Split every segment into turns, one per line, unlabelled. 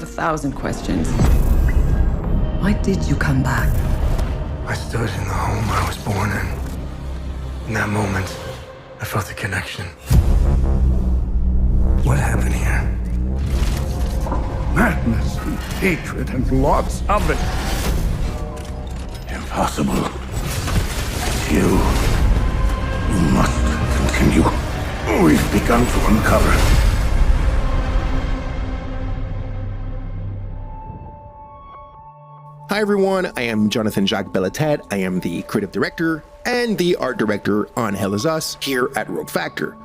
have 1,000 questions. Why did you come back?
I stood in the home I was born in. In that moment, I felt a connection. What happened here?
Madness and hatred and lots of it. Impossible. You must continue. We've begun to uncover.
Hi everyone, I am Jonathan Jacques Bellatet. I am the creative director and the art director on Hell Is Us here at Rogue Factor.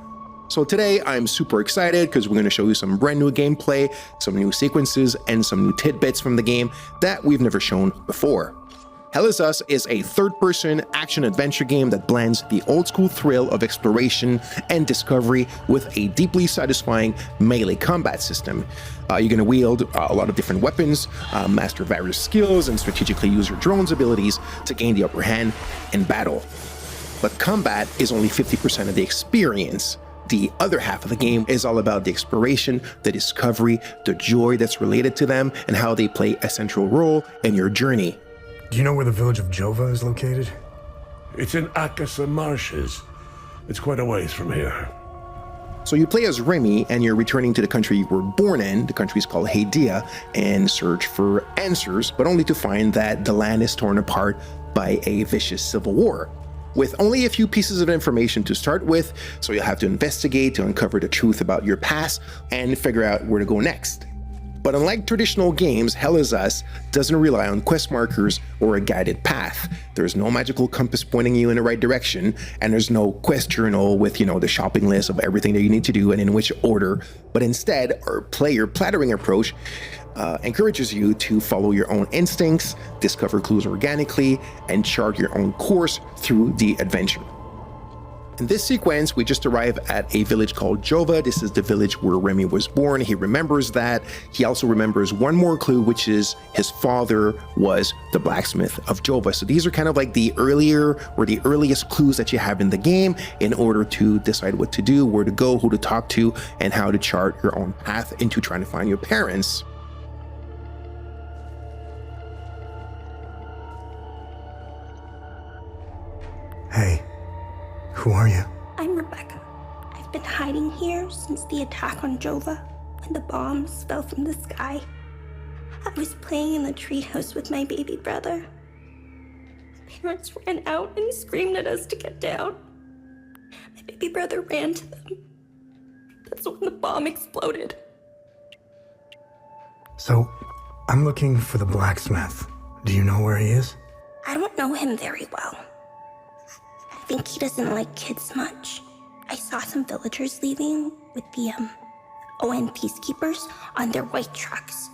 So today I'm super excited because we're going to show you some brand new gameplay, some new sequences, and some new tidbits from the game that we've never shown before. Hell Is Us is a third-person action-adventure game that blends the old-school thrill of exploration and discovery with a deeply satisfying melee combat system. You're going to wield a lot of different weapons, master various skills, and strategically use your drone's abilities to gain the upper hand in battle. But combat is only 50% of the experience. The other half of the game is all about the exploration, the discovery, the joy that's related to them, and how they play a central role in your journey.
Do you know where the village of Jova is located?
It's in Akasa Marshes. It's quite a ways from here.
So you play as Rémi, and you're returning to the country you were born in, the country is called Hadia, and search for answers, but only to find that the land is torn apart by a vicious civil war. With only a few pieces of information to start with, so you'll have to investigate to uncover the truth about your past and figure out where to go next. But unlike traditional games, Hell Is Us doesn't rely on quest markers or a guided path. There's no magical compass pointing you in the right direction, and there's no quest journal with, the shopping list of everything that you need to do and in which order. But instead, our player plattering approach encourages you to follow your own instincts, discover clues organically, and chart your own course through the adventure. In this sequence, we just arrive at a village called Jova. This is the village where Rémi was born. He remembers that. He also remembers one more clue, which is his father was the blacksmith of Jova. So these are kind of like the earliest clues that you have in the game in order to decide what to do, where to go, who to talk to, and how to chart your own path into trying to find your parents.
Hey, who are you?
I'm Rebecca. I've been hiding here since the attack on Jova, when the bombs fell from the sky. I was playing in the treehouse with my baby brother. Parents ran out and screamed at us to get down. My baby brother ran to them. That's when the bomb exploded.
So, I'm looking for the blacksmith. Do you know where he is?
I don't know him very well. I think he doesn't like kids much. I saw some villagers leaving with the ON peacekeepers on their white trucks.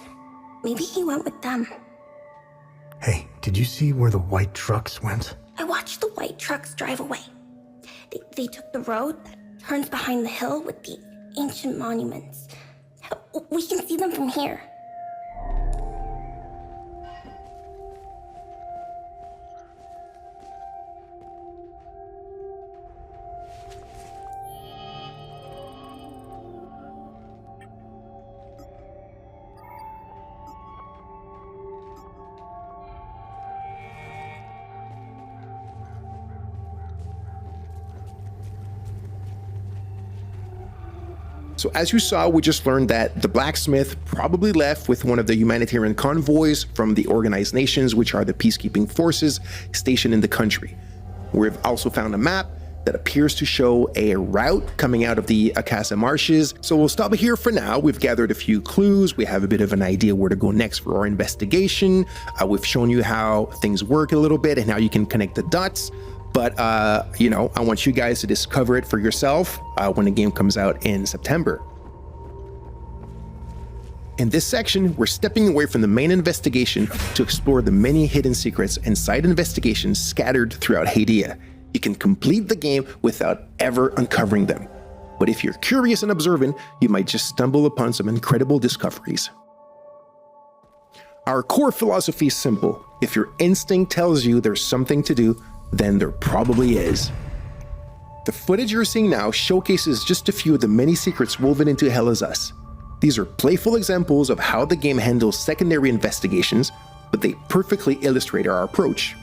Maybe he went with them.
Hey, did you see where the white trucks went?
I watched the white trucks drive away. They took the road that turns behind the hill with the ancient monuments. We can see them from here.
So as you saw, we just learned that the blacksmith probably left with one of the humanitarian convoys from the organized nations, which are the peacekeeping forces stationed in the country. We've also found a map that appears to show a route coming out of the Akasa Marshes. So we'll stop here for now. We've gathered a few clues. We have a bit of an idea where to go next for our investigation. We've shown you how things work a little bit and how you can connect the dots. But, I want you guys to discover it for yourself when the game comes out in September. In this section, we're stepping away from the main investigation to explore the many hidden secrets and side investigations scattered throughout Hadia. You can complete the game without ever uncovering them. But if you're curious and observant, you might just stumble upon some incredible discoveries. Our core philosophy is simple. If your instinct tells you there's something to do, then there probably is. The footage you're seeing now showcases just a few of the many secrets woven into Hell Is Us. These are playful examples of how the game handles secondary investigations, but they perfectly illustrate our approach.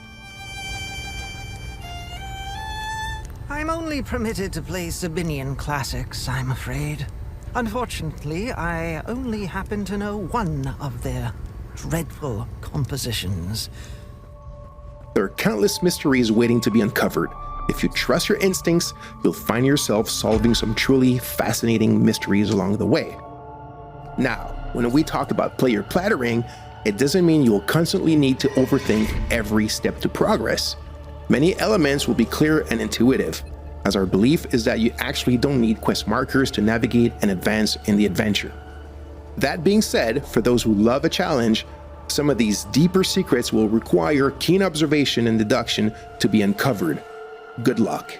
I'm only permitted to play Sabinian classics, I'm afraid. Unfortunately, I only happen to know one of their dreadful compositions.
There are countless mysteries waiting to be uncovered. If you trust your instincts, you'll find yourself solving some truly fascinating mysteries along the way. Now, when we talk about player plattering, it doesn't mean you'll constantly need to overthink every step to progress. Many elements will be clear and intuitive, as our belief is that you actually don't need quest markers to navigate and advance in the adventure. That being said, for those who love a challenge, some of these deeper secrets will require keen observation and deduction to be uncovered. Good luck.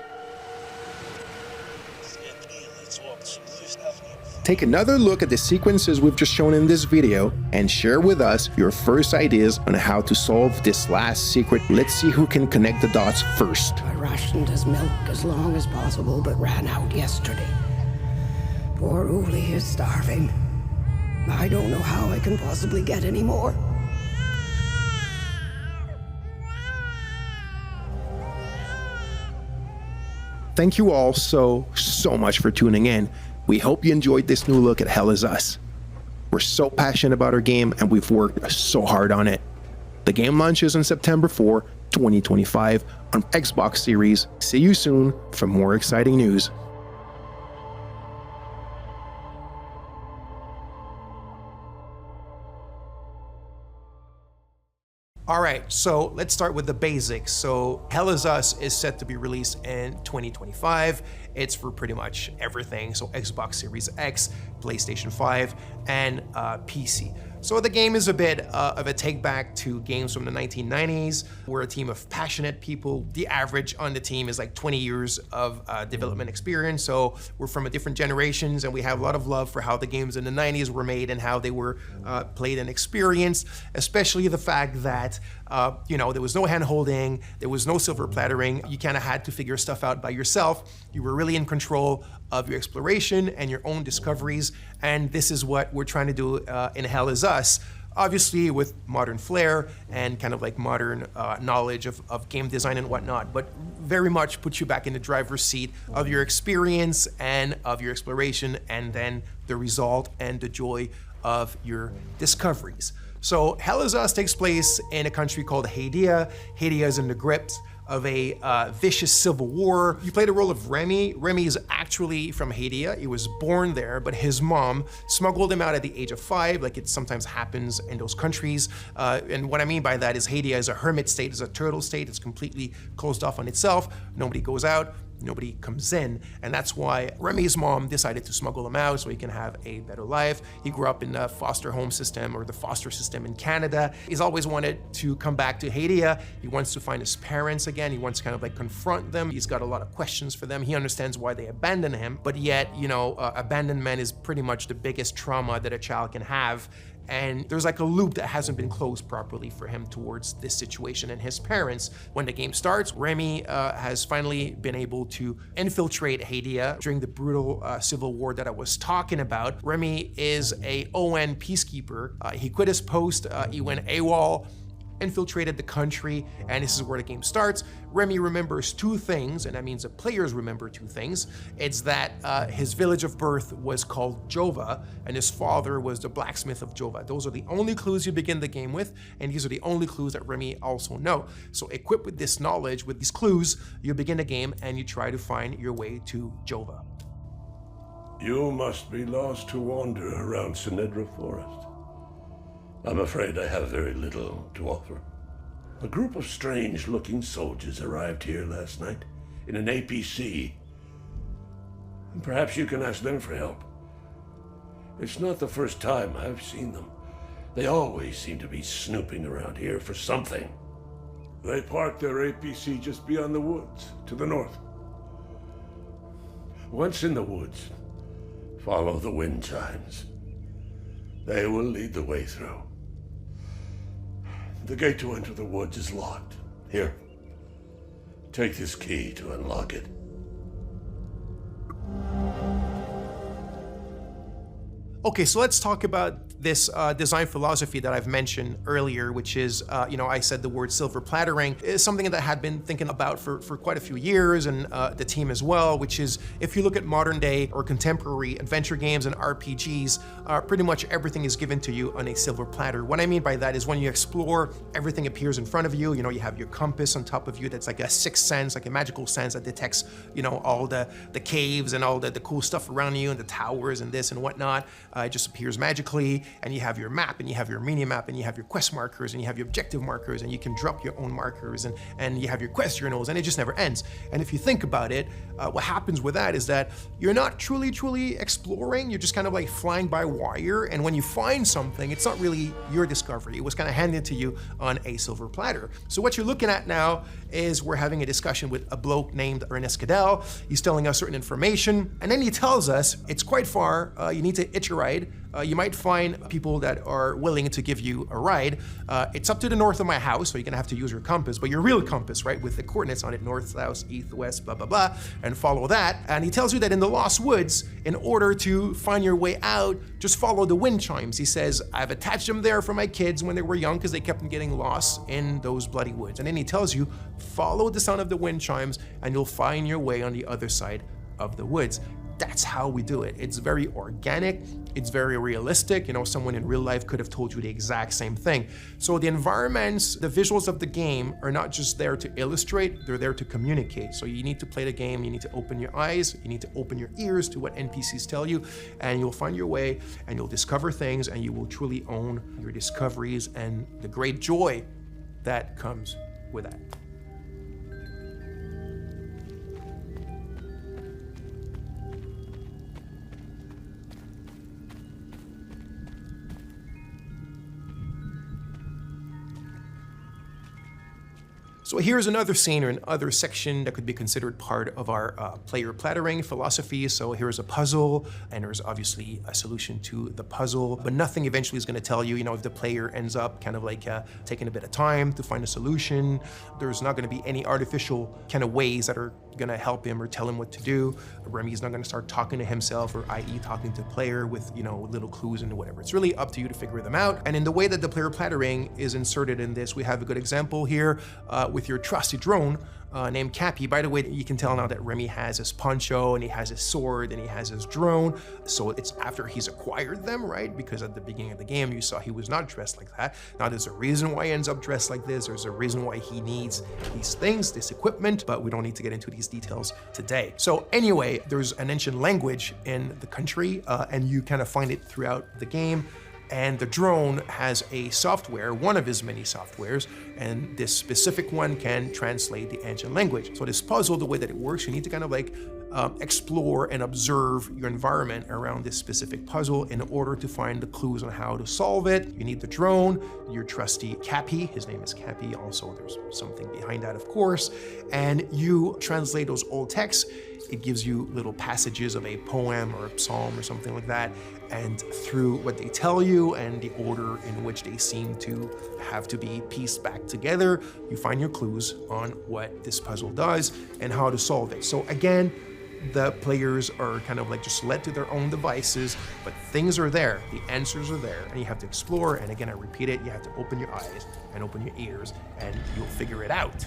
Take another look at the sequences we've just shown in this video and share with us your first ideas on how to solve this last secret. Let's see who can connect the dots first.
I rationed his milk as long as possible, but ran out yesterday. Poor Uli is starving. I don't know how I can possibly get any more.
Thank you all so much for tuning in. We hope you enjoyed this new look at Hell Is Us. We're so passionate about our game and we've worked so hard on it. The game launches on September 4, 2025 on Xbox Series. See you soon for more exciting news.
All right, so let's start with the basics. So Hell Is Us is set to be released in 2025. It's for pretty much everything. So Xbox Series X, PlayStation 5, and PC. So the game is a bit of a take back to games from the 1990s. We're a team of passionate people. The average on the team is like 20 years of development experience. So we're from a different generations and we have a lot of love for how the games in the 90s were made and how they were played and experienced, especially the fact that there was no hand holding, there was no silver plattering. You kind of had to figure stuff out by yourself. You were really in control of your exploration and your own discoveries. And this is what we're trying to do in Hell Is Us. Obviously with modern flair and kind of like modern knowledge of game design and whatnot, but very much put you back in the driver's seat of your experience and of your exploration, and then the result and the joy of your discoveries. So Hell Is Us takes place in a country called Hadia. Hadia is in the grips of a vicious civil war. You play the role of Rémi. Rémi is actually from Hadia. He was born there, but his mom smuggled him out at the age of 5, like it sometimes happens in those countries. And what I mean by that is Hadia is a hermit state, is a turtle state. It's completely closed off on itself. Nobody goes out, nobody comes in. And that's why Rémi's mom decided to smuggle him out so he can have a better life. He grew up in the foster home system, or the foster system in Canada. He's always wanted to come back to Hadia. He wants to find his parents again. He wants to kind of like confront them. He's got a lot of questions for them. He understands why they abandoned him, but yet, abandonment is pretty much the biggest trauma that a child can have. And there's like a loop that hasn't been closed properly for him towards this situation and his parents. When the game starts, Rémi has finally been able to infiltrate Hadia during the brutal civil war that I was talking about. Rémi is a ON peacekeeper. He quit his post, he went AWOL, infiltrated the country, and this is where the game starts. Rémi remembers 2 things, and that means the players remember 2 things. It's that his village of birth was called Jova, and his father was the blacksmith of Jova. Those are the only clues you begin the game with, and these are the only clues that Rémi also know. So equipped with this knowledge, with these clues, you begin the game and you try to find your way to Jova.
You must be lost to wander around Sinedra Forest. I'm afraid I have very little to offer. A group of strange-looking soldiers arrived here last night in an APC. And perhaps you can ask them for help. It's not the first time I've seen them. They always seem to be snooping around here for something. They parked their APC just beyond the woods, to the north. Once in the woods, follow the wind chimes. They will lead the way through. The gate to enter the woods is locked. Here, take this key to unlock it.
Okay, so let's talk about this design philosophy that I've mentioned earlier, which is, I said the word silver plattering is something that I had been thinking about for quite a few years, and the team as well, which is if you look at modern day or contemporary adventure games and RPGs, pretty much everything is given to you on a silver platter. What I mean by that is when you explore, everything appears in front of you. You know, you have your compass on top of you that's like a sixth sense, like a magical sense that detects, all the caves and all the cool stuff around you and the towers and this and whatnot. It just appears magically, and you have your map, and you have your mini map, and you have your quest markers, and you have your objective markers, and you can drop your own markers, and you have your quest journals, and it just never ends. And if you think about it, what happens with that is that you're not truly exploring, you're just kind of like flying by wire, and when you find something, it's not really your discovery. It was kind of handed to you on a silver platter. So what you're looking at now is we're having a discussion with a bloke named Ernest Cadell. He's telling us certain information, and then he tells us it's quite far, you need to hitch a ride. You might find people that are willing to give you a ride. It's up to the north of my house, so you're gonna have to use your compass, but your real compass, right, with the coordinates on it, north, south, east, west, blah, blah, blah, and follow that. And he tells you that in the Lost Woods, in order to find your way out, just follow the wind chimes. He says, I've attached them there for my kids when they were young because they kept on getting lost in those bloody woods. And then he tells you, follow the sound of the wind chimes and you'll find your way on the other side of the woods. That's how we do it. It's very organic, it's very realistic. Someone in real life could have told you the exact same thing. So the environments, the visuals of the game are not just there to illustrate, they're there to communicate. So you need to play the game, you need to open your eyes, you need to open your ears to what NPCs tell you, and you'll find your way, and you'll discover things, and you will truly own your discoveries and the great joy that comes with that. So here's another scene or another section that could be considered part of our player plattering philosophy. So here's a puzzle, and there's obviously a solution to the puzzle, but nothing eventually is going to tell you, if the player ends up kind of like taking a bit of time to find a solution. There's not going to be any artificial kind of ways that are going to help him or tell him what to do. Rémi's not going to start talking to himself, or i.e. talking to the player with, little clues and whatever. It's really up to you to figure them out. And in the way that the player plattering is inserted in this, we have a good example here with your trusty drone named Cappy. By the way, you can tell now that Rémi has his poncho and he has his sword and he has his drone. So it's after he's acquired them, right? Because at the beginning of the game, you saw he was not dressed like that. Now there's a reason why he ends up dressed like this. There's a reason why he needs these things, this equipment, but we don't need to get into these details today. So anyway, there's an ancient language in the country and you kind of find it throughout the game. And the drone has a software, one of his many softwares, and this specific one can translate the ancient language. So this puzzle, the way that it works, you need to kind of like explore and observe your environment around this specific puzzle in order to find the clues on how to solve it. You need the drone, your trusty Cappy, his name is Cappy, also there's something behind that of course, and you translate those old texts. It gives you little passages of a poem or a psalm or something like that, and through what they tell you and the order in which they seem to have to be pieced back together, you find your clues on what this puzzle does and how to solve it. So again, the players are kind of like just led to their own devices, but things are there, the answers are there, and you have to explore. And again, I repeat it, you have to open your eyes and open your ears, and you'll figure it out.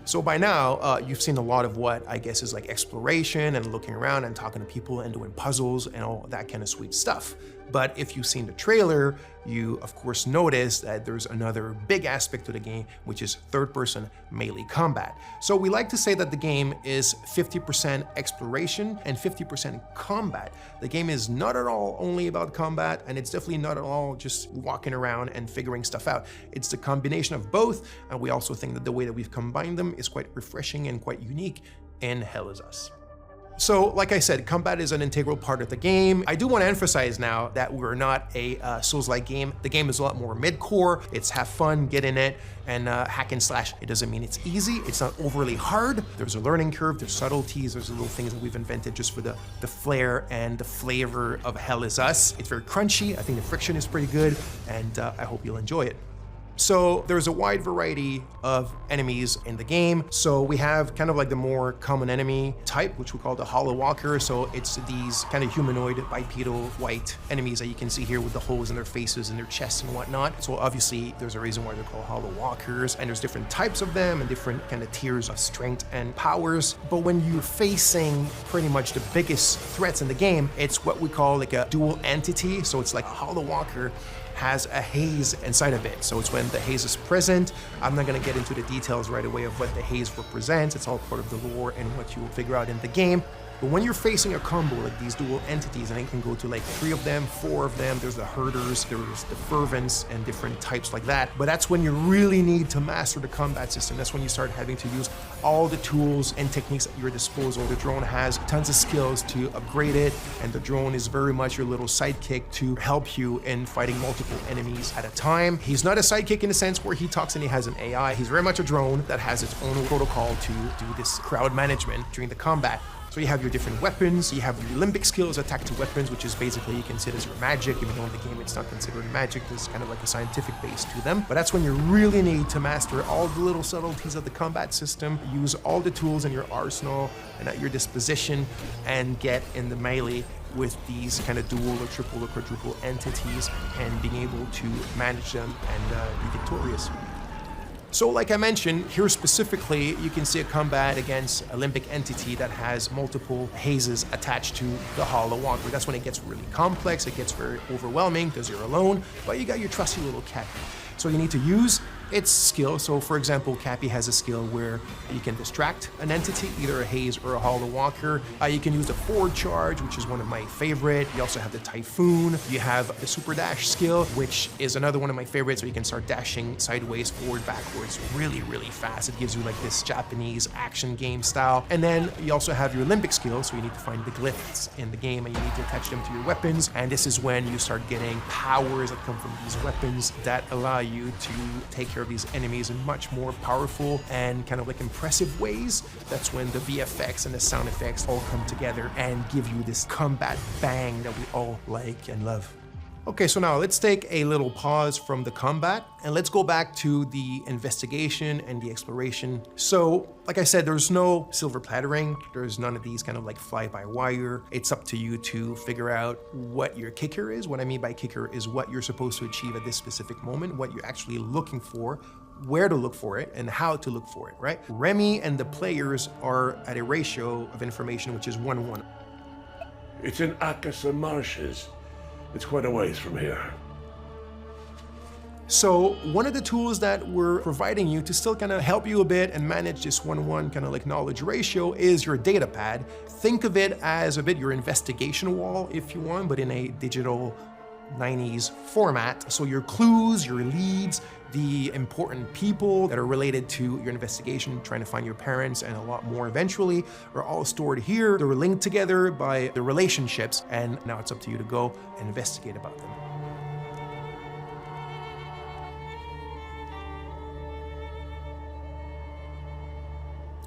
So by now, you've seen a lot of what I guess is like exploration and looking around and talking to people and doing puzzles and all that kind of sweet stuff. But if you've seen the trailer, you of course notice that there's another big aspect to the game, which is third-person melee combat. So we like to say that the game is 50% exploration and 50% combat. The game is not at all only about combat, and it's definitely not at all just walking around and figuring stuff out. It's the combination of both, and we also think that the way that we've combined them is quite refreshing and quite unique in Hell Is Us. So, like I said, combat is an integral part of the game. I do want to emphasize now that we're not a Souls-like game. The game is a lot more mid-core. It's have fun, get in it, and hack and slash. It doesn't mean it's easy. It's not overly hard. There's a learning curve, there's subtleties, there's little things that we've invented just for the flair and the flavor of Hell Is Us. It's very crunchy. I think the friction is pretty good, and I hope you'll enjoy it. So there's a wide variety of enemies in the game. So we have kind of like the more common enemy type, which we call the Hollow Walker. So it's these kind of humanoid bipedal white enemies that you can see here with the holes in their faces and their chests and whatnot. So obviously there's a reason why they're called Hollow Walkers, and there's different types of them and different kind of tiers of strength and powers. But when you're facing pretty much the biggest threats in the game, it's what we call like a dual entity. So it's like a Hollow Walker has a haze inside of it. So it's when the haze is present. I'm not gonna get into the details right away of what the haze represents. It's all part of the lore and what you will figure out in the game. But when you're facing a combo like these dual entities, and it can go to like 3 of them, 4 of them, there's the herders, there's the fervents, and different types like that. But that's when you really need to master the combat system. That's when you start having to use all the tools and techniques at your disposal. The drone has tons of skills to upgrade it, and the drone is very much your little sidekick to help you in fighting multiple enemies at a time. He's not a sidekick in the sense where he talks and he has an AI. He's very much a drone that has its own protocol to do this crowd management during the combat. So you have your different weapons, you have your limbic skills, attack to weapons, which is basically you consider as your magic, even though in the game it's not considered magic, there's kind of like a scientific base to them. But that's when you really need to master all the little subtleties of the combat system, use all the tools in your arsenal and at your disposition, and get in the melee with these kind of dual or triple or quadruple entities and being able to manage them and be victorious. So like I mentioned, here specifically, you can see a combat against a limbic entity that has multiple hazes attached to the Hollow Walker. That's when it gets really complex, it gets very overwhelming because you're alone, but you got your trusty little Cappy. So you need to use its skill. So for example, Cappy has a skill where you can distract an entity, either a haze or a Hollow Walker. You can use the forward charge, which is one of my favorite. You also have the Typhoon. You have the super dash skill, which is another one of my favorites. So you can start dashing sideways, forward, backwards, really, really fast. It gives you like this Japanese action game style. And then you also have your limbic skill. So you need to find the glyphs in the game and you need to attach them to your weapons. And this is when you start getting powers that come from these weapons that allow you to take care of these enemies in much more powerful and kind of like impressive ways. That's when the VFX and the sound effects all come together and give you this combat bang that we all like and love. Okay, so now let's take a little pause from the combat and let's go back to the investigation and the exploration. So, like I said, there's no silver plattering. There's none of these kind of like fly-by-wire. It's up to you to figure out what your kicker is. What I mean by kicker is what you're supposed to achieve at this specific moment, what you're actually looking for, where to look for it, and how to look for it, right? Rémi and the players are at a ratio of information which is 1-1.
It's in Akasa Marshes. It's quite a ways from here.
So one of the tools that we're providing you to still kind of help you a bit and manage this 1-1 kind of like knowledge ratio is your data pad. Think of it as a bit your investigation wall if you want, but in a digital 90s format. So your clues, your leads, the important people that are related to your investigation, trying to find your parents and a lot more eventually, are all stored here. They're linked together by the relationships, and now it's up to you to go and investigate about them.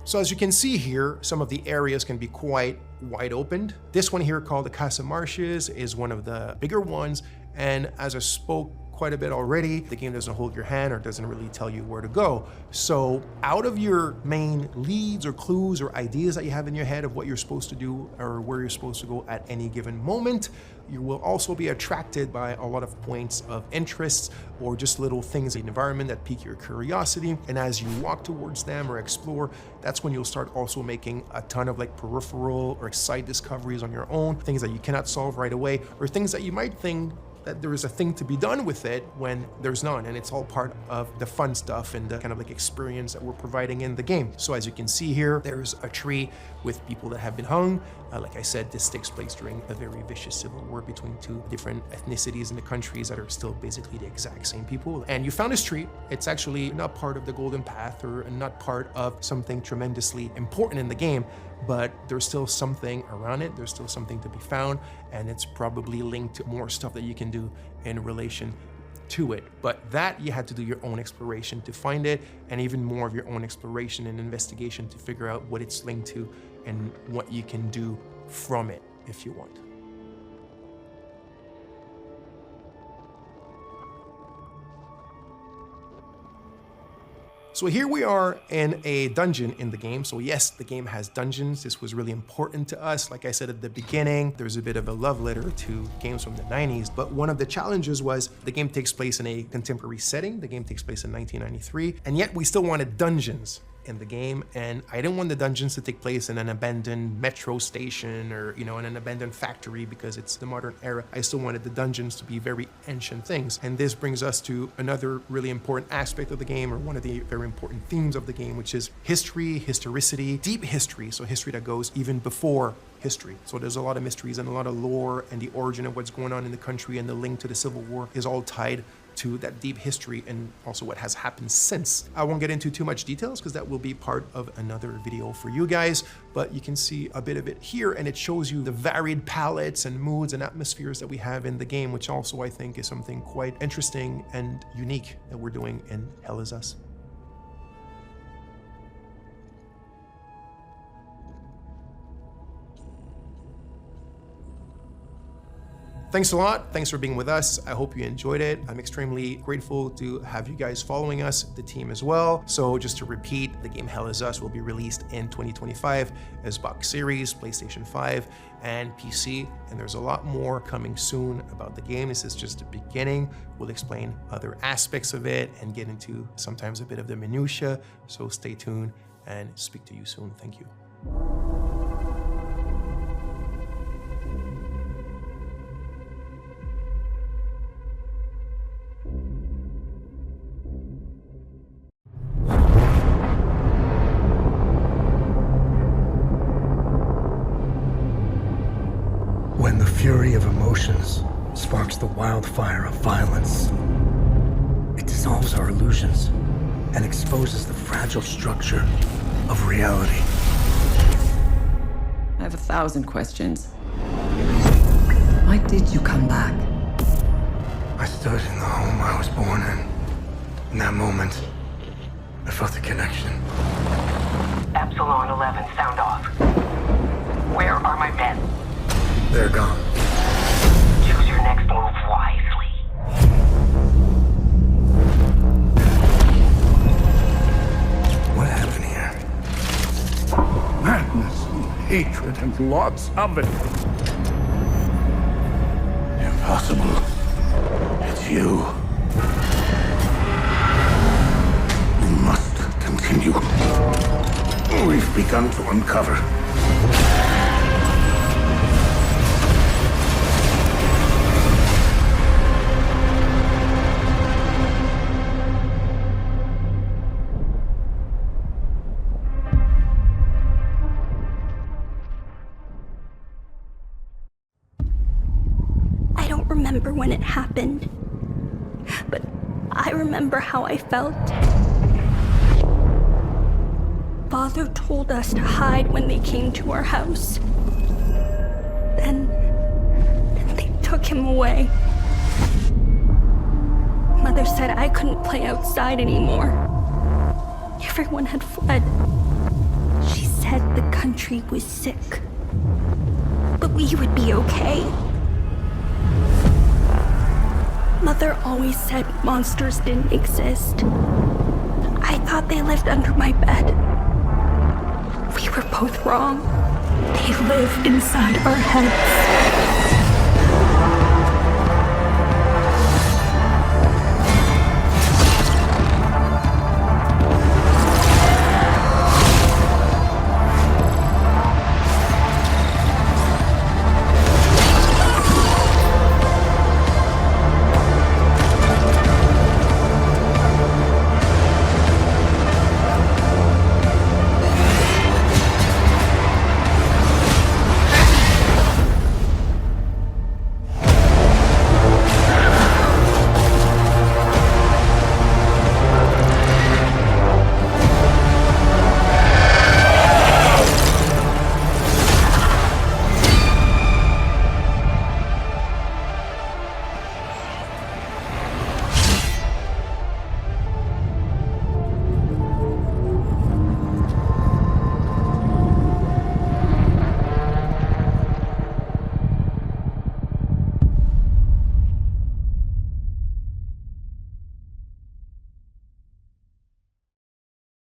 So as you can see here, some of the areas can be quite wide opened. This one here called the Casa Marshes is one of the bigger ones, and as I spoke quite a bit already, the game doesn't hold your hand or doesn't really tell you where to go. So out of your main leads or clues or ideas that you have in your head of what you're supposed to do or where you're supposed to go at any given moment, you will also be attracted by a lot of points of interest or just little things in the environment that pique your curiosity. And as you walk towards them or explore, that's when you'll start also making a ton of like peripheral or side discoveries on your own, things that you cannot solve right away, or things that you might think that there is a thing to be done with it when there's none, and it's all part of the fun stuff and the kind of like experience that we're providing in the game. So as you can see here, there's a tree with people that have been hung. Like I said, this takes place during a very vicious civil war between two different ethnicities in the countries that are still basically the exact same people. And you found this tree. It's actually not part of the Golden Path or not part of something tremendously important in the game, but there's still something around it. There's still something to be found, and it's probably linked to more stuff that you can do in relation to it. But that you had to do your own exploration to find it, and even more of your own exploration and investigation to figure out what it's linked to and what you can do from it if you want. So here we are in a dungeon in the game. So yes, the game has dungeons. This was really important to us. Like I said at the beginning, there's a bit of a love letter to games from the 90s, but one of the challenges was the game takes place in a contemporary setting. The game takes place in 1993, and yet we still wanted dungeons in the game, and I didn't want the dungeons to take place in an abandoned metro station or, you know, in an abandoned factory because it's the modern era. I still wanted the dungeons to be very ancient things. And this brings us to another really important aspect of the game, or one of the very important themes of the game, which is history, historicity, deep history. So history that goes even before history. So there's a lot of mysteries and a lot of lore, and the origin of what's going on in the country and the link to the Civil War is all tied to that deep history and also what has happened since. I won't get into too much details because that will be part of another video for you guys, but you can see a bit of it here, and it shows you the varied palettes and moods and atmospheres that we have in the game, which also I think is something quite interesting and unique that we're doing in Hell Is Us. Thanks a lot. Thanks for being with us. I hope you enjoyed it. I'm extremely grateful to have you guys following us, the team as well. So just to repeat, the game Hell Is Us will be released in 2025 as Xbox Series, PlayStation 5, and PC. And there's a lot more coming soon about the game. This is just the beginning. We'll explain other aspects of it and get into sometimes a bit of the minutia. So stay tuned and speak to you soon. Thank you.
When the fury of emotions sparks the wildfire of violence, it dissolves our illusions and exposes the fragile structure of reality.
I have 1,000 questions. Why did you come back?
I stood in the home I was born in. In that moment, I felt a connection.
Epsilon 11, sound off. Where are my men?
They're gone.
Choose your next move wisely.
What happened here?
Madness and hatred and lots of it. Impossible. It's you. We must continue. We've begun to uncover.
I don't remember when it happened, but I remember how I felt. Father told us to hide when they came to our house. Then they took him away. Mother said I couldn't play outside anymore. Everyone had fled. She said the country was sick, but we would be okay. Mother always said monsters didn't exist. I thought they lived under my bed. We were both wrong. They lived inside our heads.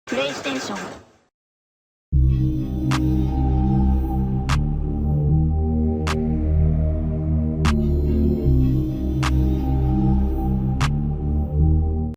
PlayStation